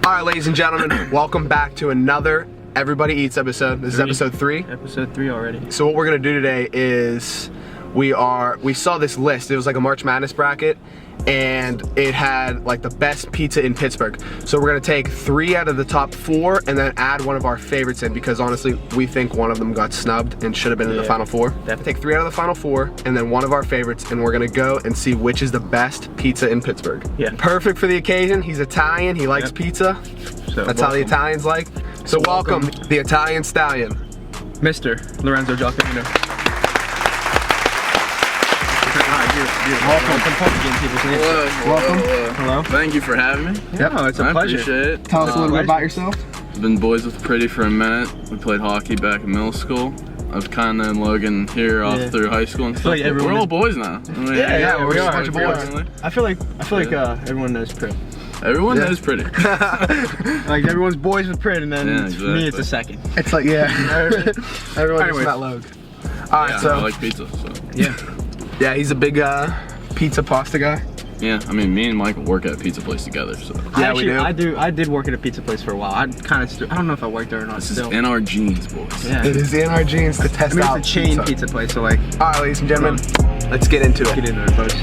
Alright, ladies and gentlemen, welcome back to another Everybody Eats episode. This is episode 3. Episode 3 already. So what we're gonna do today is we saw this list. It was like a March Madness bracket, and it had like the best pizza in Pittsburgh. So we're gonna take 3 out of the top 4 and then add one of our favorites in, because honestly, we think one of them got snubbed and should have been in the final 4. Take 3 out of the final 4 and then one of our favorites, and we're gonna go and see which is the best pizza in Pittsburgh. Yeah. Perfect for the occasion. He's Italian, he likes pizza. So that's how the Italians like. So welcome the Italian Stallion, Mr. Lorenzo Giacomino. Welcome. Hello. Thank you for having me. Yeah, it's a pleasure. Appreciate it. Tell us a little bit about yourself. I've been boys with Pretty for a minute. We played hockey back in middle school. I've kind of known Logan here all through high school and stuff. Like we're all boys now. I mean, we are a bunch of boys. I feel like everyone knows Prit. Everyone knows Pretty. Like everyone's boys with Prit, and then me it's a second. It's like everyone knows about Logan. All right, so I like pizza. So. Yeah, he's a big pizza pasta guy. Yeah, I mean, me and Michael work at a pizza place together, so. Yeah, we do. I did work at a pizza place for a while. I don't know if I worked there or not. This is in our genes, boys. Yeah. It is in our genes to test out. It's a chain pizza place, so like. All right, ladies and gentlemen, let's get into it. Get into it, folks.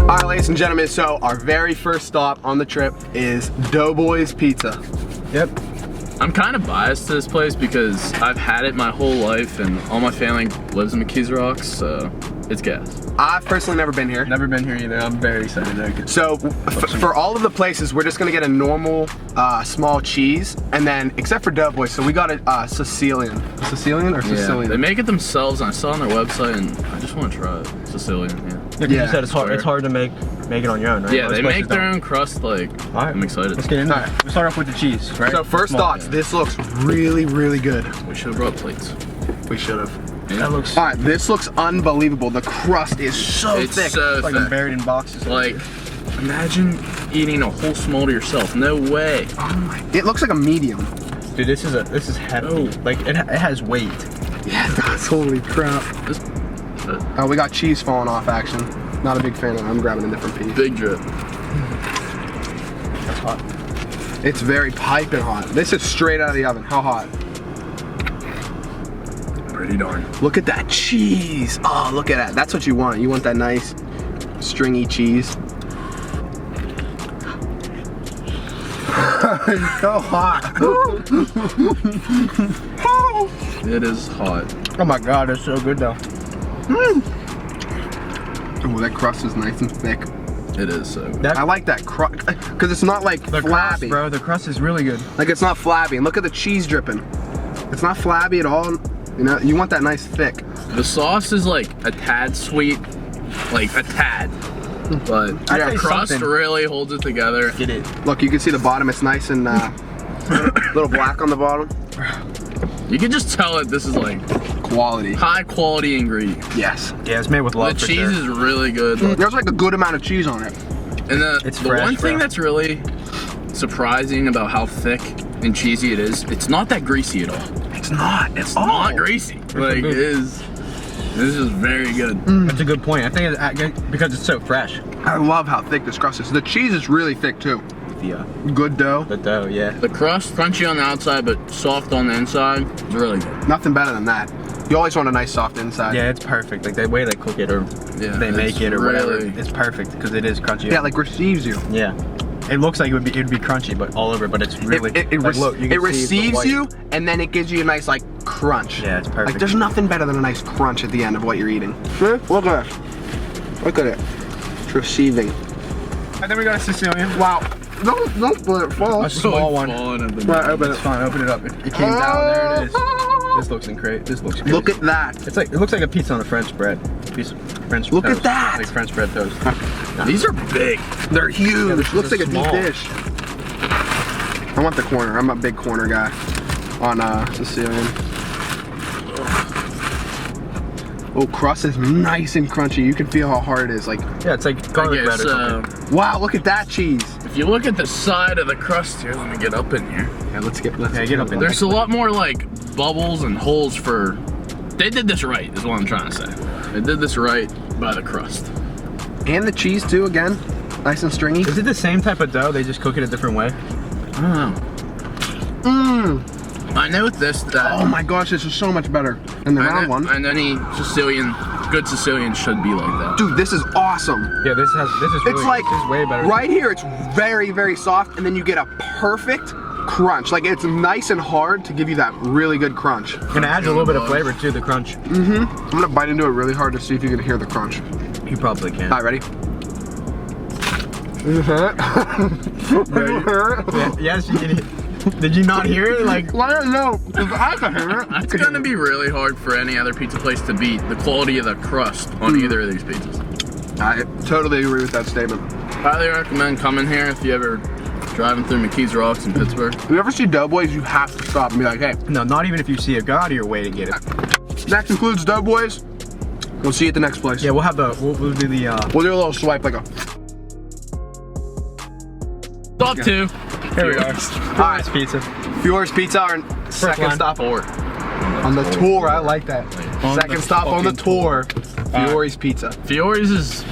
Alright, ladies and gentlemen, so our very first stop on the trip is Doughboy's Pizza. Yep. I'm kind of biased to this place because I've had it my whole life and all my family lives in McKees Rocks, so it's gas. I've personally never been here. Never been here either. I'm very excited to get. So for all of the places, we're just gonna get a normal small cheese, and then except for Doughboy, so we got a Sicilian. Sicilian or Sicilian? They make it themselves, and I saw it on their website, and I just want to try it. Sicilian, Yeah, you said it's hard to make it on your own, right? Yeah, they make their own crust. Like, I'm excited. Let's get into it. We'll start off with the cheese, right? So first thoughts, this looks really, really good. We should have brought plates. We should have. Yeah. That looks. All right, this looks unbelievable. The crust is so thick. So like thick. buried in boxes. Like, imagine eating a whole smolder yourself. No way. Oh my! It looks like a medium. Dude, this is heavy. Oh. Like it has weight. Yeah, it does. Holy crap! Oh, we got cheese falling off action. Not a big fan of it. I'm grabbing a different piece. Big drip. That's hot. It's very piping hot. This is straight out of the oven. How hot? Pretty darn. Look at that cheese. Oh, look at that. That's what you want. You want that nice stringy cheese. It's so hot. It is hot. Oh my god, it's so good though. Oh, that crust is nice and thick. It is so good. I like that crust because it's not like The flabby. crust, bro. The crust is really good. Like it's not flabby. And look at the cheese dripping. It's not flabby at all. You know, you want that nice thick. The sauce is like a tad sweet, like a tad, but the crust really holds it together. Get it. Look, you can see the bottom. It's nice and little black on the bottom. You can just tell it this is like Quality. high quality ingredient. Yes. Yeah, it's made with love. The cheese is really good. There's like a good amount of cheese on it. And the fresh, one thing bro. that's really surprising about how thick and cheesy it is, it's not that greasy at all. It's not. It's not greasy. Like it is. This is very good. That's a good point. I think it's because it's so fresh. I love how thick this crust is. The cheese is really thick too. Yeah. Good dough. The dough, yeah. The crust, crunchy on the outside, but soft on the inside. It's really good. Nothing better than that. You always want a nice soft inside. Yeah, it's perfect. Like the way they cook it or they make it or whatever, it's perfect because it is crunchy. Yeah, like receives you. Yeah. It looks like it would be crunchy, but all over. But it's really It receives you, and then it gives you a nice like crunch. Yeah, it's perfect. Like there's nothing better than a nice crunch at the end of what you're eating. Look at it. Look at it. It's receiving. And then we got a Sicilian. Wow. Don't let it fall. A small one. Right, open it. It's fine. Open it up. It came down. There it is. This looks great. This looks good. Look at that. It looks like a pizza on a French bread. Piece of French Look toast. at that. Like French bread toast. These are big. They're huge. this Looks is like a deep small. dish. I want the corner. I'm a big corner guy on Sicilian. Oh, crust is nice and crunchy. You can feel how hard it is. Like, yeah, it's like garlic bread or something. Wow, look at that cheese. If you look at the side of the crust here, let me get up in here. Yeah, let's get get up in There's a lot more like bubbles and holes for They did this right, is what I'm trying to say. They did this right by the crust. And the cheese too, again, nice and stringy. Is it the same type of dough? They just cook it a different way? I don't know. I know with this that. Oh my gosh, this is so much better than the round one. And any good Sicilian should be like that. Dude, this is awesome. Yeah, this is really, It's like, this is way better. right here, it's very, very soft, and then you get a perfect crunch. Like, it's nice and hard to give you that really good crunch. And it adds a little bit of flavor to the crunch. I'm gonna bite into it really hard to see if you can hear the crunch. You probably can. All right, ready? Yes, you can. Did you not hear it? Like, Well, I don't know, because I can hear it. It's gonna be really hard for any other pizza place to beat the quality of the crust on either of these pizzas. I totally agree with that statement. Highly recommend coming here if you ever driving through McKees Rocks in Pittsburgh. If you ever see Doughboys, you have to stop and be like, hey. no, not even if you see it. Go out of your way to get it. That concludes Doughboys. We'll see you at the next place. Yeah, we'll have the, we'll do the, We'll do a little swipe like a. Stop two. here we are. Alright, Pizza. Fiore's Pizza, our second line. stop Four. on the tour. I like that. On Second the stop on the fucking tour. Fiore's Pizza. Fiore's is.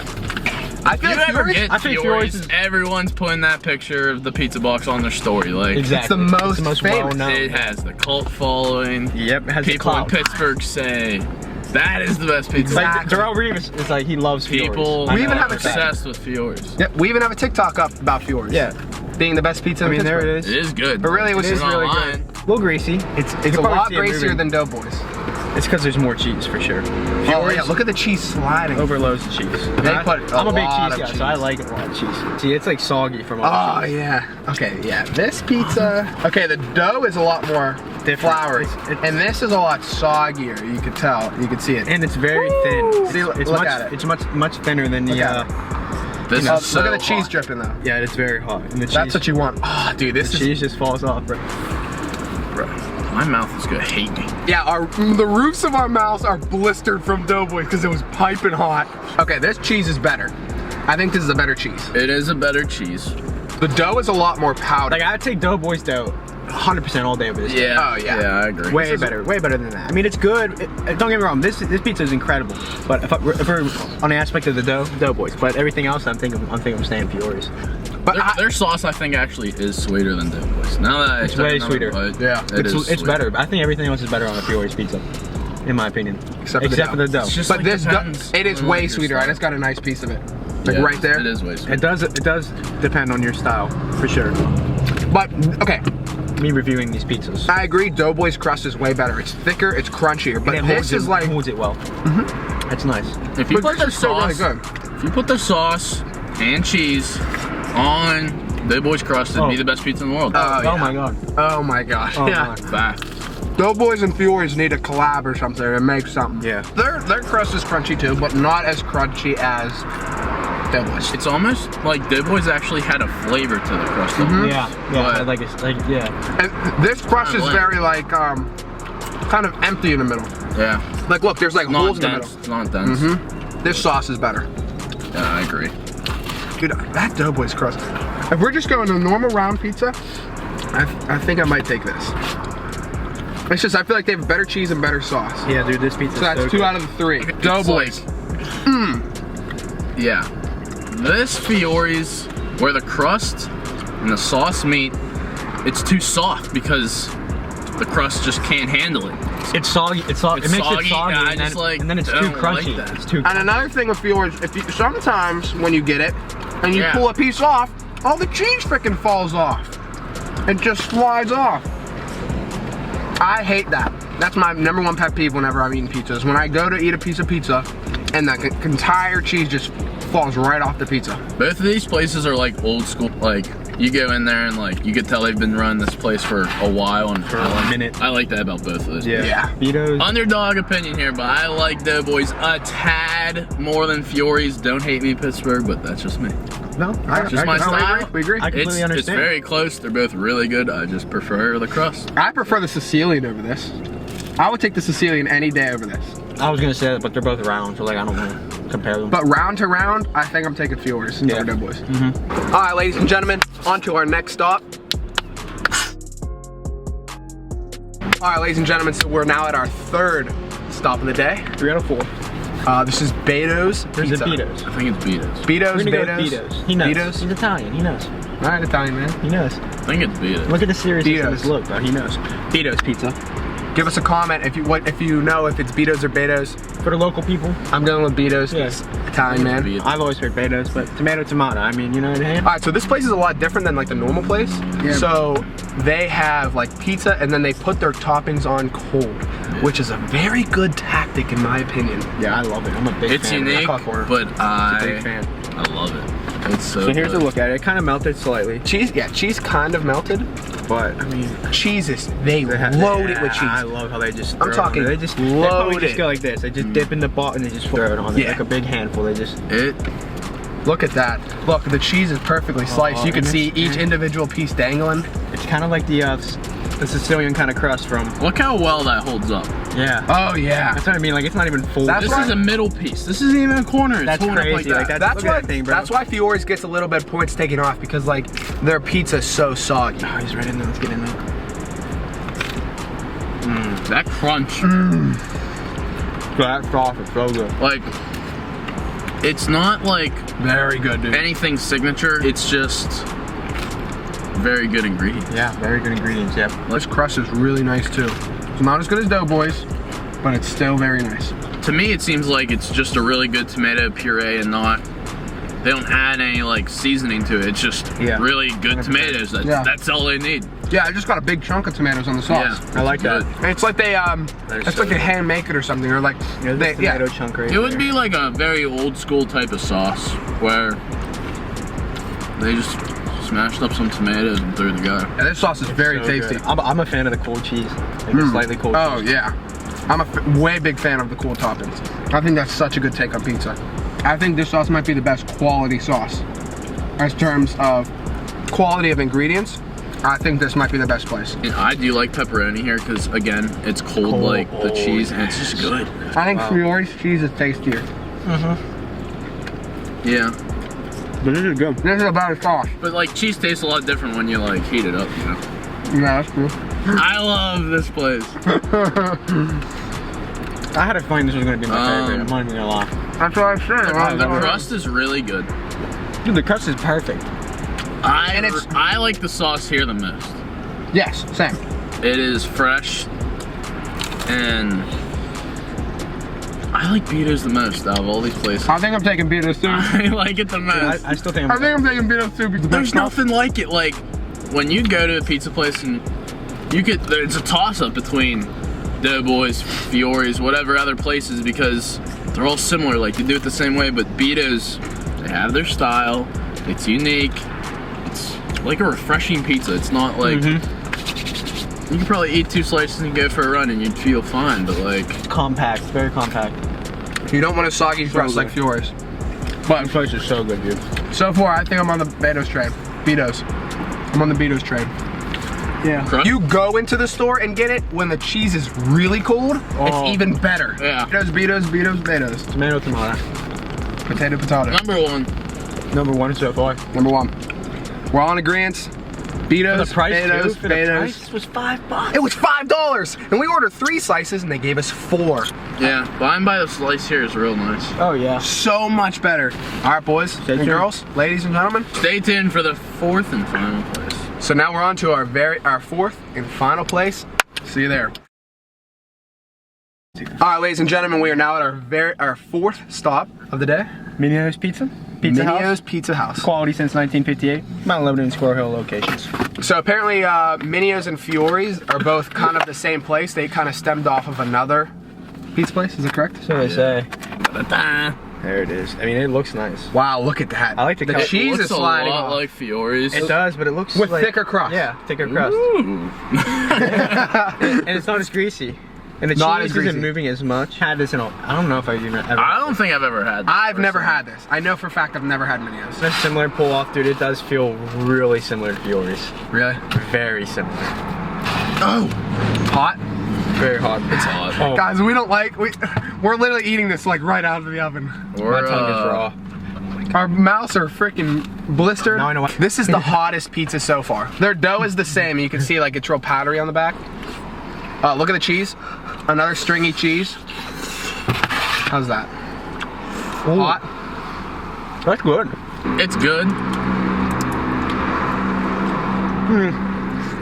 I If you feel like ever Fiore's, get I think Fiore's, Fiore's is- everyone's putting that picture of the pizza box on their story. Like, Exactly. the most famous. well-known. it has the cult following. Yep, it has the People in clout. Pittsburgh say that is the best pizza. Like, Exactly. Darrell Reeves is like, he loves Fiore's. People We even have a obsessed with Fiore's. Yep, we even have a TikTok up about Fiore's. Yeah. Being the best pizza I in mean, there Pittsburgh. it is. It is good. But really, it was It's just really online. A little greasy. It's You a can probably lot see it greasier moving. than Doughboys. It's because there's more cheese for sure. Oh yeah, look at the cheese sliding. Overloads the cheese. They put I'm a big lot cheese of guy, cheese. so I like a lot of cheese. See, it's like soggy from all Oh the cheese. yeah. Okay, yeah. This pizza. Okay, the dough is a lot more floury, It's- and this is a lot soggier. You could tell. You could see it. And it's very thin. See, It's look much, at it. It's much thinner than the. Look at This is so look at the cheese hot. dripping though. Yeah, it's very hot. And the cheese, That's what you want. Oh, dude, this the is. cheese just falls off, bro. Bro, my mouth is gonna hate me. Yeah, the roofs of our mouths are blistered from Doughboys because it was piping hot. Okay, this cheese is better. I think this is a better cheese. It is a better cheese. The dough is a lot more powdered. Like, I'd take Doughboys dough 100% all day over this. Yeah. Oh, yeah. Yeah, I agree. Way better than that. I mean, it's good. Don't get me wrong. This pizza is incredible. But if we're on the aspect of the dough, Doughboys. But everything else, I'm thinking I'm staying Fiore's. but Their sauce, I think, actually is sweeter than Doughboys. Now that It's way sweeter. Yeah. It's sweeter. better. I think everything else is better on a Fiore's pizza, in my opinion. Except for the dough. It's just but like this dough, depends it is on way your sweeter. style. I just got a nice piece of it, like Yeah, right there. It is way sweeter. It does depend on your style, for sure. But okay, Me reviewing these pizzas. I agree. Doughboys crust is way better. It's thicker, it's crunchier. But And it this is like, holds it well. That's nice. If you but put this their is still really sauce, good. if you put their sauce and cheese on Doughboys crust, it'd be the best pizza in the world. Oh, yeah. Oh my god. Oh my gosh. Oh yeah. my. Fact. Doughboys and Fiore's need a collab or something and make something. Yeah. Their crust is crunchy too, but not as crunchy as Doughboys. It's almost like Doughboys actually had a flavor to the crust. Yeah. But- Like it's like yeah. And this crust is Kinda very like kind of empty in the middle. Yeah. Like look, there's like Not holes in the dense. middle. It's not dense. This sauce is better. Yeah, I agree. Dude, that Doughboys crust. If we're just going to normal round pizza, I think I might take this. It's just I feel like they have better cheese and better sauce. Yeah, dude, this pizza. So that's 2 out of the 3. Doughboys. Yeah. This Fiore's, where the crust and the sauce meet, it's too soft because the crust just can't handle it. It's soggy. It's soggy. It's it makes soggy, it soggy, and I and, just, then, like, and then it's too don't like crunchy. that. It's too. And another thing with Fiore's, if you sometimes when you get it and you Yeah. pull a piece off, all the cheese freaking falls off. It just slides off. I hate that. That's my #1 pet peeve whenever I'm eating pizzas. When I go to eat a piece of pizza and the entire cheese just falls right off the pizza. Both of these places are like old school. Like you go in there and like you could tell they've been running this place for a while and For a minute. I like that about both of those. Yeah. Yeah. Vito's. Underdog opinion here, but I like Doughboys a tad more than Fiore's. Don't hate me, Pittsburgh, but that's just me. No, Just my style. We agree. I completely It's understand. very close. They're both really good. I just prefer the crust. I prefer the Sicilian over this. I would take the Sicilian any day over this. I was gonna say that, but they're both round, so like I don't want to compare them. But round to round, I think I'm taking Fiore's Yeah. over Doughboys. All right, ladies and gentlemen, on to our next stop. All right, ladies and gentlemen, so we're now at our third stop of the day. 3 out of 4. This is Beto's There's Pizza. a Beto's. I think it's Betos. Beto's, We're gonna go Beto's. with Beto's. He knows. Beto's? He's Italian. He knows. All right, Italian man. He knows. I think it's Betos. Look at the seriousness of Beto's. his look, bro. He knows. Beto's Pizza. Give us a comment if you know if it's Beto's or Beto's. For the local people, I'm going with Beto's. Yeah. It's Italian man. Betos. I've always heard Beto's, but tomato. I mean, you know what I mean? All right, so this place is a lot different than like the normal place. Yeah. So they have like pizza and then they put their toppings on cold, which is a very good tactic in my opinion. Yeah, I love it. I'm a big It's fan. unique, caught for it. but Big I fan. love it. It's so So here's a good. look at it. It kind of melted slightly, Cheese, yeah, cheese kind of melted. but I mean, Cheeses, they have- load it with cheese. I love how they just. I'm throw it on talking there. They probably loaded. just go like this. They just dip in the pot and they just throw it on there Yeah. like a big handful. They just. It Look at that. Look, the cheese is perfectly sliced. You can and see it's- each individual piece dangling. It's kind of like the Sicilian kind of crust from. look how well that holds up. Yeah. Oh yeah. That's what I mean. Like it's not even full. That's This why- is a middle piece. This isn't even a corner. It's That's holding up crazy, like that. that. That's Look at why. that thing, bro. That's why Fiore's gets a little bit of points taken off because like their pizza's so soggy. Oh, he's right in there. Let's get in there. That crunch. That sauce is so good. Like, it's not like Very good, dude. anything signature. It's just very good ingredients. Yeah, very good ingredients. Yep. This crust is really nice too. It's not as good as Doughboys, but it's still very nice. To me, it seems like it's just a really good tomato puree and not. They don't add any like seasoning to it. It's just Yeah. really good tomatoes. That's all they need. Yeah, I just got a big chunk of tomatoes on the sauce. Yeah, I like that. And it's like they it's so like they good. hand make it or something, or like Yeah, they, this tomato chunk right It would there. be like a very old school type of sauce where they just smashed up some tomatoes and threw it together. Yeah, this sauce is very So tasty. good. I'm a fan of the cold cheese. Like the slightly cold Oh cheese. yeah, I'm a way big fan of the cool toppings. I think that's such a good take on pizza. I think this sauce might be the best quality sauce. As terms of quality of ingredients, I think this might be the best place. And I do like pepperoni here because again, it's cold like the cheese and it's just good. I think Fiore's cheese is tastier. Yeah, But this is good. This is a better sauce. but like cheese tastes a lot different when you like heat it up, you know. Yeah, that's true. I love this place. I had a feeling this was gonna be my favorite. I'm not even gonna lie. That's what I said. The crust is really good. Dude, the crust is perfect. I like the sauce here the most. Yes, same. It is fresh and I like Betos the most out of all these places. I think I'm taking Beto's too. I like it the most. I still think I think I'm taking Beto's too. Because There's nothing like it. Like when you go to a pizza place and it's a toss-up between Doughboys, Fiore's, whatever other places because they're all similar. Like they do it the same way, but Betos, they have their style. It's unique. It's like a refreshing pizza. It's not like you could probably eat 2 slices and go for a run and you'd feel fine. But like compact, very compact. You don't want a soggy crust good. like Fiore's. But this place is so good, dude. So far, I think I'm on the Beto's train. Beto's. I'm on the Beto's train. Yeah. crust. You go into the store and get it when the cheese is really cold. Oh. It's even better. Yeah. Beto's, Beto's. Tomato. Potato. Number 1. Number 1 so far. Number 1. We're all in agreement. Beto's, The price Beto's, too, for the Beto's. price was $5. It was $5, and we ordered 3 slices, and they gave us 4. Yeah, buying by the slice here is real nice. Oh yeah. So much better. All right, boys and tuned. girls, ladies and gentlemen. Stay tuned for the 4th and final place. So now we're on to our 4th and final place. See you there. All right, ladies and gentlemen, we are now at our 4th stop of the day. Minio's Pizza. Minio's Pizza House. Quality since 1958. Mount Lebanon and Squirrel Hill locations. So apparently, Minio's and Fiore's are both kind of the same place. They kind of stemmed off of another pizza place. Is that correct? So they say. Da-da-da. There it is. I mean, it looks nice. Wow, look at that. I like the color. cheese Looks is sliding a lot off. like Fiore's. It does, but it looks With like, thicker crust. Yeah, thicker crust. Ooh. And it's not as greasy. And the Not cheese as greasy. isn't moving as much. Had this in a, I don't know if I've even ever. I don't think I've ever had this. I've never personally. had this. I know for a fact I've never had Minio's. It's a similar pull off, dude. It does feel really similar to Fiore's. Really? Very similar. Oh, hot. Very hot. It's hot. Oh, Guys, we don't like, we're literally eating this like right out of the oven. my tongue is raw. Our mouths are freaking blistered. Now I know what- This is the hottest pizza so far. Their dough is the same. You can see like it's real powdery on the back. Look at the cheese. Another stringy cheese. How's that? Hot? That's good. It's good.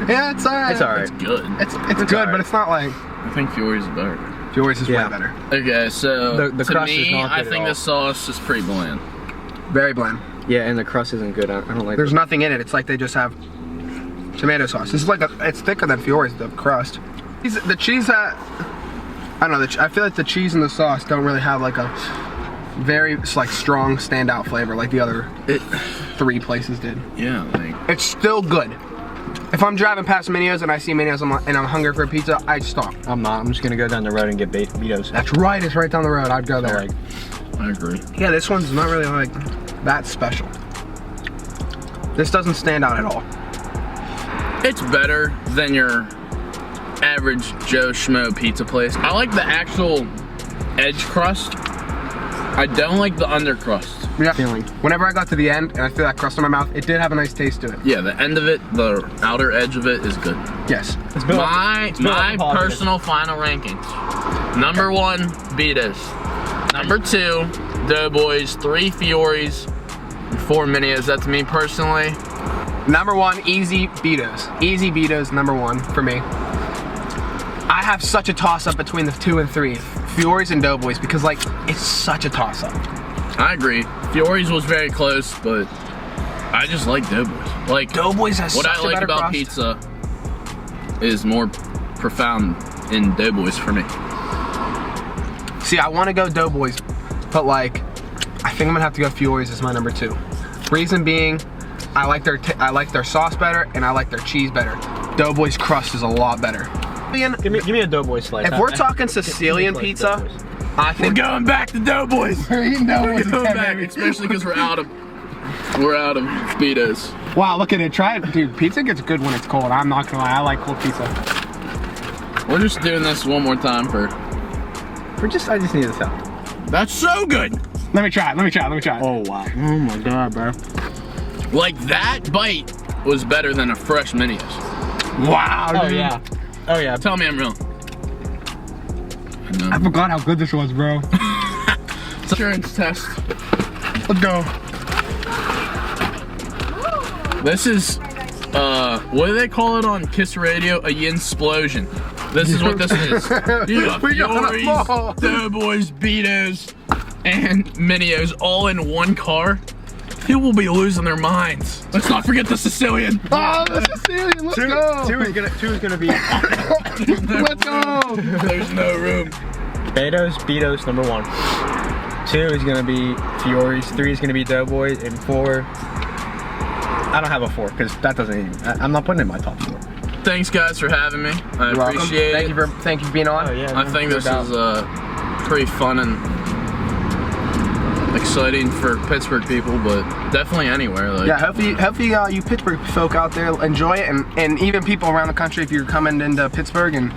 Yeah, it's alright. It's alright. It's good. It's good, alright. but it's not like I think Fury's is better. yours is Yeah. way better. Okay, so The to crust is me, not good I at think all. the sauce is pretty bland. Very bland. Yeah, and the crust isn't good. I don't like. There's nothing in it. It's like they just have tomato sauce. This is like it's thicker than Fiore's, the crust. The cheese that I don't know. I feel like the cheese and the sauce don't really have like a very like strong standout flavor like the other three places did. Yeah, like It's still good. If I'm driving past Minio's and I see Minio's and I'm hungry for a pizza, I'd stop. I'm not. I'm just gonna go down the road and get Betos. That's right. It's right down the road. I'd go there. Like, I agree. Yeah, this one's not really like that special. This doesn't stand out at all. It's better than your average Joe Schmo pizza place. I like the actual edge crust. I don't like the under crust. Yeah. Feeling. Whenever I got to the end and I feel that crust in my mouth, it did have a nice taste to it. Yeah, the end of it, the outer edge of it is good. Yes. My personal final rankings. Number 1, Betos. Number 2, Doughboys. 3, Fiore's. 4, Minios. That's me personally. Number 1, easy Betos. Easy Betos, number 1 for me. I have such a toss-up between the 2 and 3, Fiore's and Doughboys, because like it's such a toss-up. I agree. Fiore's was very close, but I just like Doughboys. Like Doughboys has what such I a like better about crust. pizza is more profound in Doughboys for me. See, I want to go Doughboys, but like I think I'm gonna have to go Fiore's as my number 2. Reason being, I like their sauce better and I like their cheese better. Doughboys crust is a lot better. give me a Doughboy slice. If we're talking Sicilian pizza, I think We're going back to Doughboys. we're eating Doughboys We're going again, back, baby. especially because we're out of Betos. Wow, look at it. Try it. Dude, pizza gets good when it's cold. I'm not gonna lie. I like cold pizza. We're just doing this one more time for. I just need this out. That's so good. Let me try it. Let me try it. Let me try it. Oh wow. Oh my god, bro. Like that bite was better than a fresh Minios. Wow, dude. Oh yeah. Oh yeah. Tell me I'm wrong. I forgot how good this was, bro. Insurance test. Let's go. This is, what do they call it on Kiss Radio? A yin-splosion. This is what this is. You got We got a ball. Fiore's, Doughboys, Betos, and Minios all in one car. People will be losing their minds. Let's not forget the Sicilian. Oh, the Sicilian. Let's go. Two is gonna be Let's go. There's no room. Betos number 1. 2 is gonna be Fiore's. 3 is gonna be Doughboys, and 4. I don't have a 4 because that doesn't even. I'm not putting it in my top 4. Thanks guys for having me. I appreciate it. Thank you for being on. Oh yeah. I think this is pretty fun and exciting for Pittsburgh people, but definitely anywhere. Like, Yeah, hopefully you Pittsburgh folk out there enjoy it, and even people around the country if you're coming into Pittsburgh and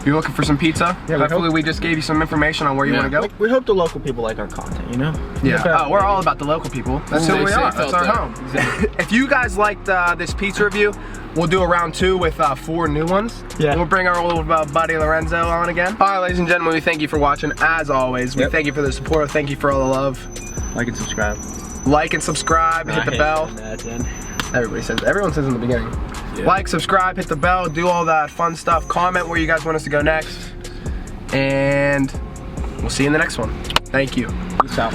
you're looking for some pizza. Yeah, hopefully we just gave you some information on where you want to go. We hope the local people like our content, you know? Yeah. Oh, we're all about the local people. That's who Stay we are. safe That's out our there. home. If you guys liked this pizza review, we'll do a round 2 with 4 new ones. Yeah. We'll bring our old buddy Lorenzo on again. All right, ladies and gentlemen, we thank you for watching. As always, we thank you for the support. Thank you for all the love. Like and subscribe. Like and subscribe. Hit the bell. Everyone says in the beginning. Yeah. Like, subscribe, hit the bell, do all that fun stuff. Comment where you guys want us to go next. And we'll see you in the next one. Thank you. Peace out.